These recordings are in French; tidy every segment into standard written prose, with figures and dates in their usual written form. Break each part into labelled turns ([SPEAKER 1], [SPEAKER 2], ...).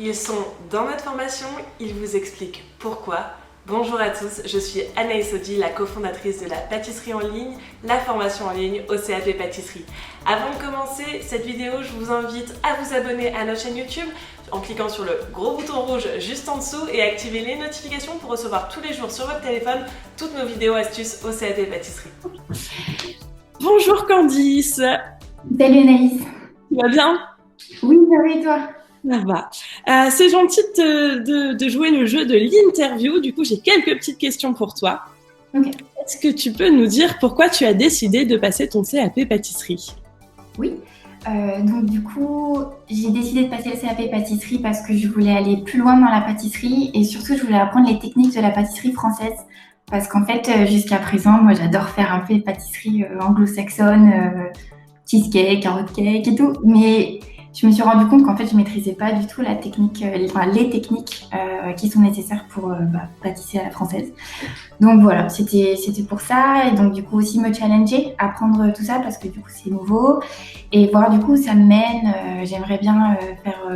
[SPEAKER 1] Ils sont dans notre formation, ils vous expliquent pourquoi. Bonjour à tous, je suis Anaïs Odi, la cofondatrice de la pâtisserie en ligne, la formation en ligne au CAP Pâtisserie. Avant de commencer cette vidéo, je vous invite à vous abonner à notre chaîne YouTube en cliquant sur le gros bouton rouge juste en dessous et activer les notifications pour recevoir tous les jours sur votre téléphone toutes nos vidéos astuces au CAP Pâtisserie. Bonjour Candice.
[SPEAKER 2] Salut Anaïs.
[SPEAKER 1] Tu vas bien?
[SPEAKER 2] Oui, ça va et toi?
[SPEAKER 1] Ça va. C'est gentil de jouer le jeu de l'interview. Du coup, j'ai quelques petites questions pour toi.
[SPEAKER 2] Ok.
[SPEAKER 1] Est-ce que tu peux nous dire pourquoi tu as décidé de passer ton CAP pâtisserie?
[SPEAKER 2] Oui. Donc du coup, j'ai décidé de passer le CAP pâtisserie parce que je voulais aller plus loin dans la pâtisserie et surtout, je voulais apprendre les techniques de la pâtisserie française. Parce qu'en fait, jusqu'à présent, moi, j'adore faire un peu de pâtisserie anglo-saxonne, cheesecake, carrot cake et tout. Mais je me suis rendu compte qu'en fait, je maîtrisais pas du tout la technique, les techniques qui sont nécessaires pour pâtisser à la française. Donc voilà, c'était pour ça. Et donc du coup aussi me challenger, apprendre tout ça parce que du coup c'est nouveau. Et voir du coup ça me mène, j'aimerais bien faire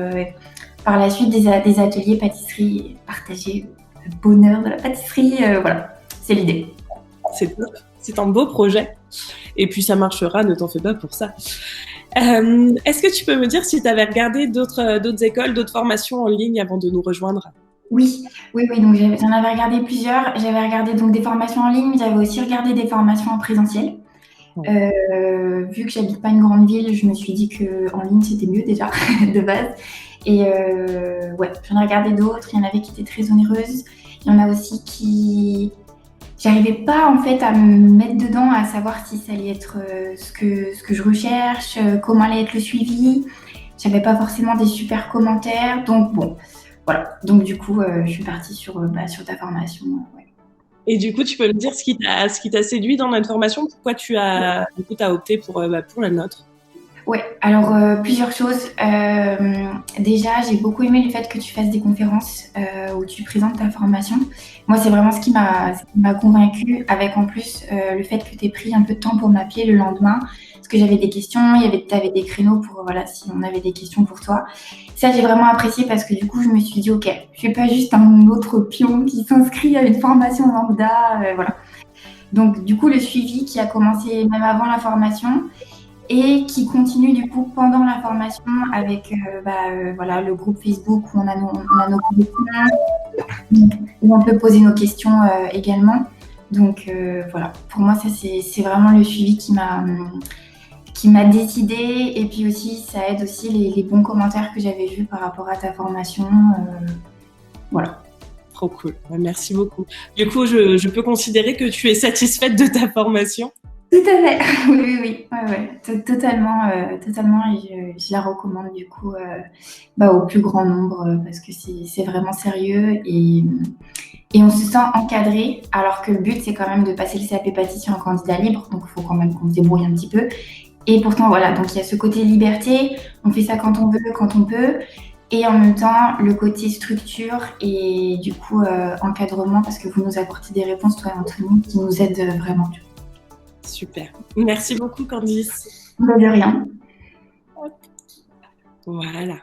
[SPEAKER 2] par la suite des ateliers pâtisserie, partager le bonheur de la pâtisserie. Voilà, c'est l'idée.
[SPEAKER 1] C'est top, c'est un beau projet. Et puis ça marchera, ne t'en fais pas pour ça. Est-ce que tu peux me dire si tu avais regardé d'autres écoles, d'autres formations en ligne avant de nous rejoindre?
[SPEAKER 2] Oui. Donc j'en avais regardé plusieurs. J'avais regardé donc des formations en ligne, j'avais aussi regardé des formations en présentiel. Vu que j'habite pas une grande ville, je me suis dit que en ligne c'était mieux déjà de base. Et ouais, j'en ai regardé d'autres. Il y en avait qui étaient très onéreuses. Il y en a aussi qui j'arrivais pas en fait à me mettre dedans, à savoir si ça allait être ce que je recherche, comment allait être le suivi. J'avais pas forcément des super commentaires, donc bon, voilà. Donc du coup, je suis partie sur ta formation. Ouais.
[SPEAKER 1] Et du coup, tu peux me dire ce qui t'a séduit dans notre formation? Pourquoi t'as opté pour la nôtre?
[SPEAKER 2] Ouais, alors plusieurs choses. Déjà, j'ai beaucoup aimé le fait que tu fasses des conférences où tu présentes ta formation. Moi, c'est vraiment ce qui m'a convaincue, avec en plus le fait que tu aies pris un peu de temps pour m'appeler le lendemain, parce que j'avais des questions, tu avais des créneaux pour, voilà, si on avait des questions pour toi. Ça, j'ai vraiment apprécié parce que du coup, je me suis dit, ok, je suis pas juste un autre pion qui s'inscrit à une formation lambda, voilà. Donc, du coup, le suivi qui a commencé même avant la formation, et qui continue du coup pendant la formation avec voilà, le groupe Facebook où on a nos questions, où on peut poser nos questions également. Donc voilà, pour moi ça c'est vraiment le suivi qui m'a décidé, et puis aussi ça aide aussi les bons commentaires que j'avais vus par rapport à ta formation. Voilà.
[SPEAKER 1] Trop cool, merci beaucoup. Du coup, je peux considérer que tu es satisfaite de ta formation?
[SPEAKER 2] Tout à fait, oui. Ouais. Totalement, et je la recommande du coup au plus grand nombre parce que c'est vraiment sérieux, et on se sent encadré, alors que le but c'est quand même de passer le CAP pâtissier en candidat libre, donc il faut quand même qu'on se débrouille un petit peu. Et pourtant voilà, donc il y a ce côté liberté, on fait ça quand on veut, quand on peut, et en même temps le côté structure et du coup encadrement, parce que vous nous apportez des réponses, toi et Anthony, qui nous aident vraiment.
[SPEAKER 1] Super. Merci beaucoup, Candice.
[SPEAKER 2] De rien.
[SPEAKER 1] Voilà.